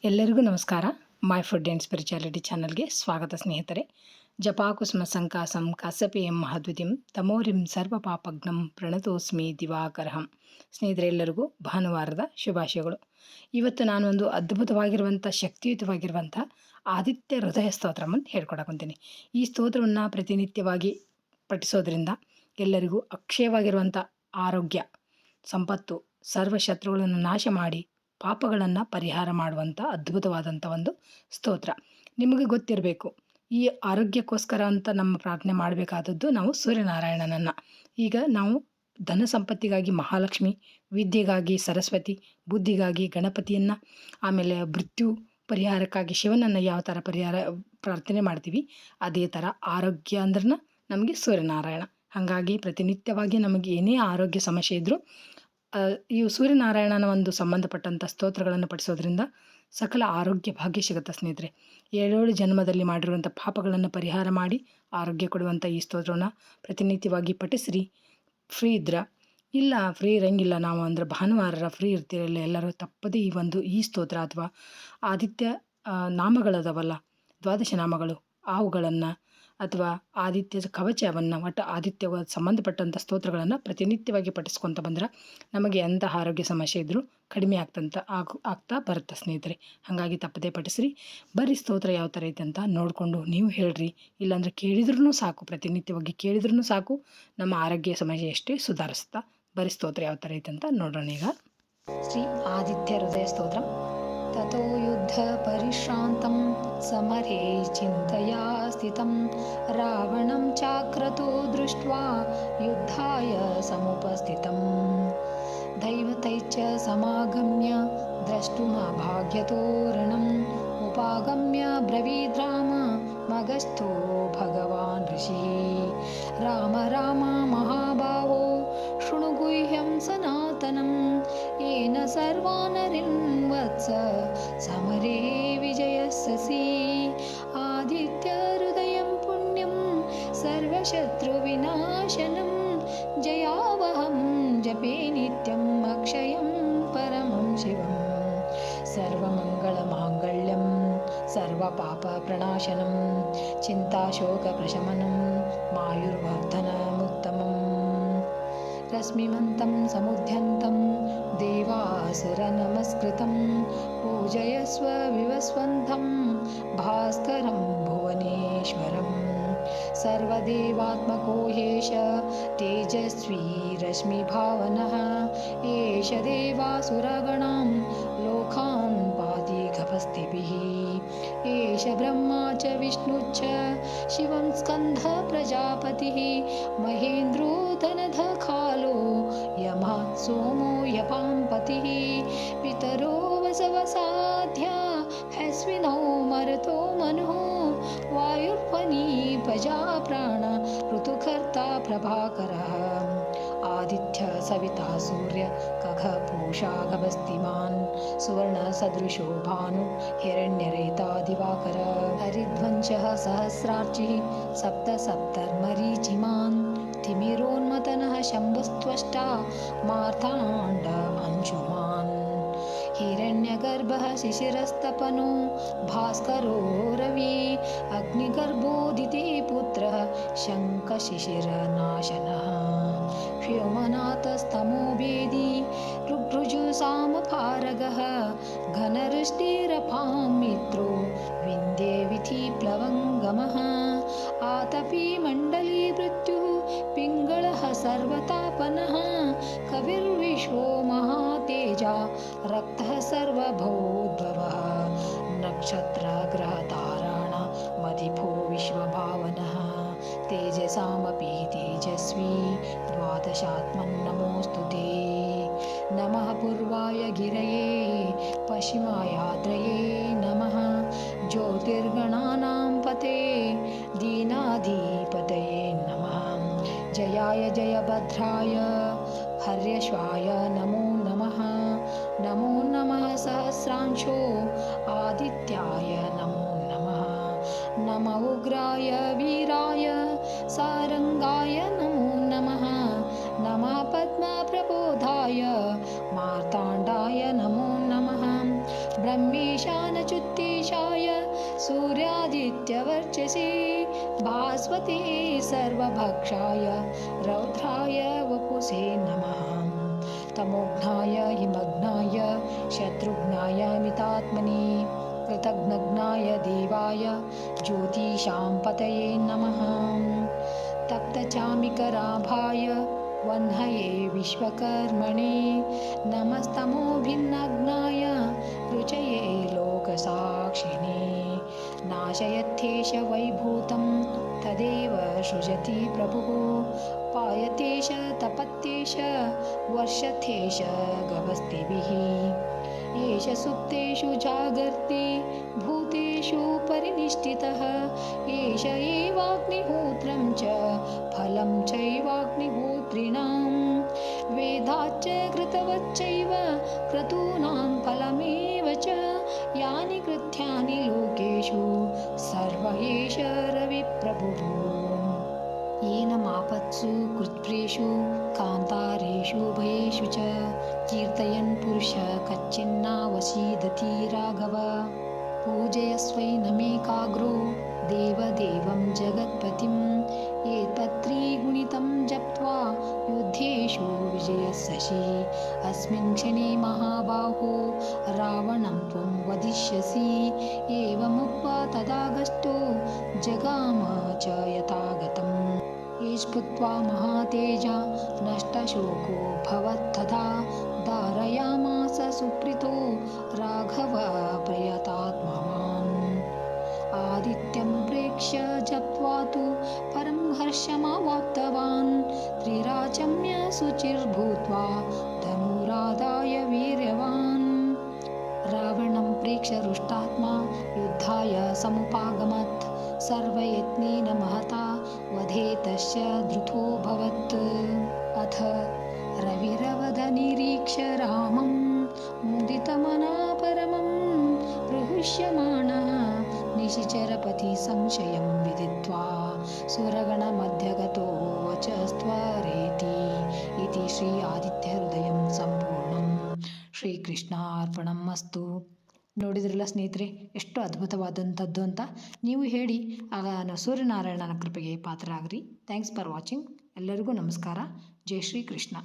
ಎಲ್ಲರಿಗೂ ನಮಸ್ಕಾರ. My food and spirituality ಚಾನಲ್ಗೆ ಸ್ವಾಗತ ಸ್ನೇಹಿತರೆ. ಜಪಾಕುಸುಮ ಸಂಕಾಸಂ ಕಾಸಪೇಯಂ ಮಹಾದ್ವಿತೀಯಂ ತಮೋರಿಂ ಸರ್ವ ಪಾಪಗ್ನಂ ಪ್ರಣತೋಸ್ಮಿ ದಿವಾಕರಹಂ. ಸ್ನೇಹಿತರೆ, ಎಲ್ಲರಿಗೂ ಭಾನುವಾರದ ಶುಭಾಶಯಗಳು. ಇವತ್ತು ನಾನು ಒಂದು ಅದ್ಭುತವಾಗಿರುವಂಥ ಶಕ್ತಿಯುತವಾಗಿರುವಂಥ ಆದಿತ್ಯ ಹೃದಯ ಸ್ತೋತ್ರವನ್ನು ಹೇಳ್ಕೊಡಕೊಂತೀನಿ. ಈ ಸ್ತೋತ್ರವನ್ನು ಪ್ರತಿನಿತ್ಯವಾಗಿ ಪಠಿಸೋದ್ರಿಂದ ಎಲ್ಲರಿಗೂ ಅಕ್ಷಯವಾಗಿರುವಂಥ ಆರೋಗ್ಯ, ಸಂಪತ್ತು, ಸರ್ವ ಶತ್ರುಗಳನ್ನು ನಾಶ ಮಾಡಿ ಪಾಪಗಳನ್ನು ಪರಿಹಾರ ಮಾಡುವಂಥ ಅದ್ಭುತವಾದಂಥ ಒಂದು ಸ್ತೋತ್ರ. ನಿಮಗೆ ಗೊತ್ತಿರಬೇಕು, ಈ ಆರೋಗ್ಯಕ್ಕೋಸ್ಕರ ಅಂತ ನಮ್ಮ ಪ್ರಾರ್ಥನೆ ಮಾಡಬೇಕಾದದ್ದು ನಾವು ಸೂರ್ಯನಾರಾಯಣನನ್ನು. ಈಗ ನಾವು ಧನ ಸಂಪತ್ತಿಗಾಗಿ ಮಹಾಲಕ್ಷ್ಮಿ, ವಿದ್ಯೆಗಾಗಿ ಸರಸ್ವತಿ, ಬುದ್ಧಿಗಾಗಿ ಗಣಪತಿಯನ್ನು, ಆಮೇಲೆ ಮೃತ್ಯು ಪರಿಹಾರಕ್ಕಾಗಿ ಶಿವನನ್ನು ಯಾವ ಥರ ಪ್ರಾರ್ಥನೆ ಮಾಡ್ತೀವಿ, ಅದೇ ಥರ ಆರೋಗ್ಯ ಅಂದ್ರೆ ನಮಗೆ ಸೂರ್ಯನಾರಾಯಣ. ಹಾಗಾಗಿ ಪ್ರತಿನಿತ್ಯವಾಗಿ ನಮಗೆ ಏನೇ ಆರೋಗ್ಯ ಸಮಸ್ಯೆ ಇದ್ದರೂ ಈ ಸೂರ್ಯನಾರಾಯಣನ ಒಂದು ಸಂಬಂಧಪಟ್ಟಂಥ ಸ್ತೋತ್ರಗಳನ್ನು ಪಠಿಸೋದ್ರಿಂದ ಸಕಲ ಆರೋಗ್ಯ ಭಾಗ್ಯ ಸಿಗುತ್ತೆ ಸ್ನೇಹಿತರೆ. 7 ಜನ್ಮದಲ್ಲಿ ಮಾಡಿರುವಂಥ ಪಾಪಗಳನ್ನು ಪರಿಹಾರ ಮಾಡಿ ಆರೋಗ್ಯ ಕೊಡುವಂಥ ಈ ಸ್ತೋತ್ರವನ್ನು ಪ್ರತಿನಿತ್ಯವಾಗಿ ಪಠಿಸ್ರಿ. ಫ್ರೀ ಇದ್ರೆ, ಇಲ್ಲ ಫ್ರೀ ಇರೋಂಗಿಲ್ಲ ನಾವು ಅಂದರೆ ಭಾನುವಾರ ಫ್ರೀ ಇರ್ತೀರಲ್ಲ, ಎಲ್ಲರೂ ತಪ್ಪದೇ ಈ ಸ್ತೋತ್ರ ಅಥವಾ ಆದಿತ್ಯ ನಾಮಗಳದವಲ್ಲ, 12 ನಾಮಗಳು, ಅವುಗಳನ್ನು ಅಥವಾ ಆದಿತ್ಯದ ಕವಚವನ್ನು, ಒಟ್ಟು ಆದಿತ್ಯ ಸಂಬಂಧಪಟ್ಟಂಥ ಸ್ತೋತ್ರಗಳನ್ನು ಪ್ರತಿನಿತ್ಯವಾಗಿ ಪಠಿಸ್ಕೊತ ಬಂದ್ರೆ ನಮಗೆ ಎಂಥ ಆರೋಗ್ಯ ಸಮಸ್ಯೆ ಇದ್ದರೂ ಕಡಿಮೆ ಆಗ್ತಾ ಬರುತ್ತೆ ಸ್ನೇಹಿತರೆ. ಹಾಗಾಗಿ ತಪ್ಪದೇ ಪಠಿಸ್ರಿ. ಬರೀ ಸ್ತೋತ್ರ ಯಾವ ಥರ ಐತೆ ಅಂತ ನೋಡಿಕೊಂಡು ನೀವು ಹೇಳ್ರಿ. ಇಲ್ಲಾಂದರೆ ಕೇಳಿದ್ರೂ ಸಾಕು, ಪ್ರತಿನಿತ್ಯವಾಗಿ ಕೇಳಿದ್ರೂ ಸಾಕು, ನಮ್ಮ ಆರೋಗ್ಯ ಸಮಸ್ಯೆ ಎಷ್ಟೇ ಸುಧಾರಿಸ್ತಾ. ಬರೀ ಸ್ತೋತ್ರ ಯಾವ ಥರ ಐತೆ ಅಂತ ನೋಡೋಣ. ಈಗ ಶ್ರೀ ಆದಿತ್ಯ ಹೃದಯ ಸ್ತೋತ್ರ. ತಥೋ ಯುದ್ಧ ಪರಿಶ್ರಾಂತಂ ಸಮರೇ ಚಿಂತಯಾ ಸ್ಥಿತಂ ರಾವಣಂ ಚಾಕ್ರತೋ ದೃಷ್ಟ್ವಾ ಯುದ್ಧಾಯ ಸಮುಪಸ್ಥಿತಂ ದೈವತೈಶ್ಚ ಸಮಾಗಮ್ಯ ದ್ರಷ್ಟುಮಭಾಗ್ಯತೋರಣಂ ಉಪಾಗಮ್ಯ ಬ್ರವೀದ್ರಾಮ ಮಗಸ್ಥೋ ಭಗವಾನ್ ಋಷಿ ರಾಮ ರಾಮ ಮಹಾಭಾವೋ ಶೃಣು ಗುಹ್ಯಂ ಸನಾತನಂ येन सर्वानरिं वत्स समरे विजयस्सि आदित्यहृदयं पुण्यं सर्वशत्रुविनाशनं जयावहं जपे नित्यम् अक्षयं परमं शिवं सर्वमङ्गलमाङ्गल्यं सर्वपापप्रणाशनं चिन्ताशोकप्रशमनं मायुर्वर्धनमुत्तमम् रश्मिमन्तं समुद्यन्तं देवासुरनमस्कृतं पूजयस्व विवस्वन्तं भास्करं भुवनेश्वरं सर्वदेवात्मको ह्येष तेजस्वी रश्मिभावनः एष देवासुरगणां लोकान् पाति गभस्तिभिः एष ब्रह्मा च विष्णुश्च शिवं स्कन्धः प्रजापतिः महेन्द्रो धनधखालो यमः सोमो यपाम्पतिः पितरो वसवसाध्या हस्विनौ मरुतो मनुः वायुर्वनी प्रजाप्राण ऋतुकर्ता प्रभाकरः आदित्य सविता सूर्य खग पूषा गभस्तिमान् सुवर्णसदृशो भानु हिरण्यरेता दिवाकर हरिध्वंसः सहस्रार्चिः सप्तर्मरीचिमान् तिमिरोन्मतनः शम्भुस्त्वष्टा मार्ताण्ड अंशुमान् हिरण्यगर्भः शिशिरस्तपनो भास्करो रवि अग्निगर्भोदिते पुत्रः शङ्खशिशिरनाशनः व्योमनाथस्तमो वेदी ऋभृजुसामपारगः घनवृष्टिरपां मित्रो विन्द्ये विधिप्लवङ्गमः आतपी मण्डली मृत्युः पिङ्गळः सर्वतापनः कविर्विश्वो महातेजा रक्तः सर्वभूद्भवः नक्षत्रग्रहताराण मदिभो विश्वभावनः तेजसामपि तेजस्वी द्वादशात्मन्नमोऽस्तु ते नमः पूर्वाय गिरये पश्चिमायाद्रये नमः ज्योतिर्गणानां पते दीनाधिपतये नमः जयाय जयभद्राय हर्यश्वाय नमो नमः नमो नमः सहस्रांशो आदित्याय नमो नमः नमः उग्राय वीराय सारंगाय नमो नमः नमः पद्मप्रबोधाय मार्ताण्डाय नमो नमः ब्रह्मेशानच्युतेशाय सूर्यादित्यवर्चसे भास्वते सर्वभक्षाय रौद्राय वपुषे नमः तमोघ्नाय हिमग्नाय शत्रुघ्नाय मितात्मने कृतघ्नघ्नाय देवाय ज्योतिषां पतये नमः तप्तचामिकराभाय वह्नये विश्वकर्मणे नमस्तमोभिन्नग्नाय रुचये लोकसाक्षिणे नाशयत्येष वैभूतं तदेव सृजति प्रभुः पायतेष तपत्येष वर्षथेष गभस्तिभिः एष सुप्तेषु जागर्ति भूतेषु परिनिष्ठितः एष एवाग्निहोत्रं च फलं चैवाग्निहोत्रिणां वेदाच्च कृतवच्चैव क्रतूनां फलमेव च यानि कृत्यानि लोकेषु सर्व एष रविप्रभुः येन मापत्सु कृत्प्रेषु कान्तारेषु भयेषु च कीर्तयन् पुरुषः कच्चिन्नावसीदति राघव पूजयस्वैनमेकाग्रो देवदेवं जगत्पतिम् एतत्त्रिगुणितं जप्त्वा युद्धेषु विजयस्यसि अस्मिन् क्षणे महाबाहो रावणं त्वं वदिष्यसि एवमुक्त्वा तदागस्तो जगाम च यथागतम् स्फुत्वा महातेजा नष्टशोको भवत्तथा धारयामास सुप्रीतो राघव प्रयतात्मवान् आदित्यं प्रेक्ष्य जप्त्वा तु परं हर्षमावाप्तवान् त्रिराचम्य शुचिर्भूत्वा धनुरादाय वीर्यवान् रावणं प्रेक्ष्य रुष्टात्मा युद्धाय समुपागमत् सर्वयत्नेन महता वधे तस्य धृतोऽभवत् अथ रविरवदनिरीक्ष्य रामं मुदितमना परमं प्रहृष्यमाणः निशिचरपति संशयं विदित्वा सुरगणमध्यगतो वचस्त्वरेति इति श्री ಆದಿತ್ಯಹೃದಯಂ ಸಂಪೂರ್ಣಂ ಶ್ರೀಕೃಷ್ಣಾರ್ಪಣಮಸ್ತು. ನೋಡಿದ್ರಲ್ಲ ಸ್ನೇಹಿತರೆ, ಎಷ್ಟು ಅದ್ಭುತವಾದಂಥದ್ದು ಅಂತ. ನೀವು ಹೇಳಿ, ಆಗ ಸೂರ್ಯನಾರಾಯಣನ ಕೃಪೆಗೆ ಪಾತ್ರರಾಗ್ರಿ. Thanks for watching. ಎಲ್ಲರಿಗೂ ನಮಸ್ಕಾರ. ಜೈ ಶ್ರೀ ಕೃಷ್ಣ.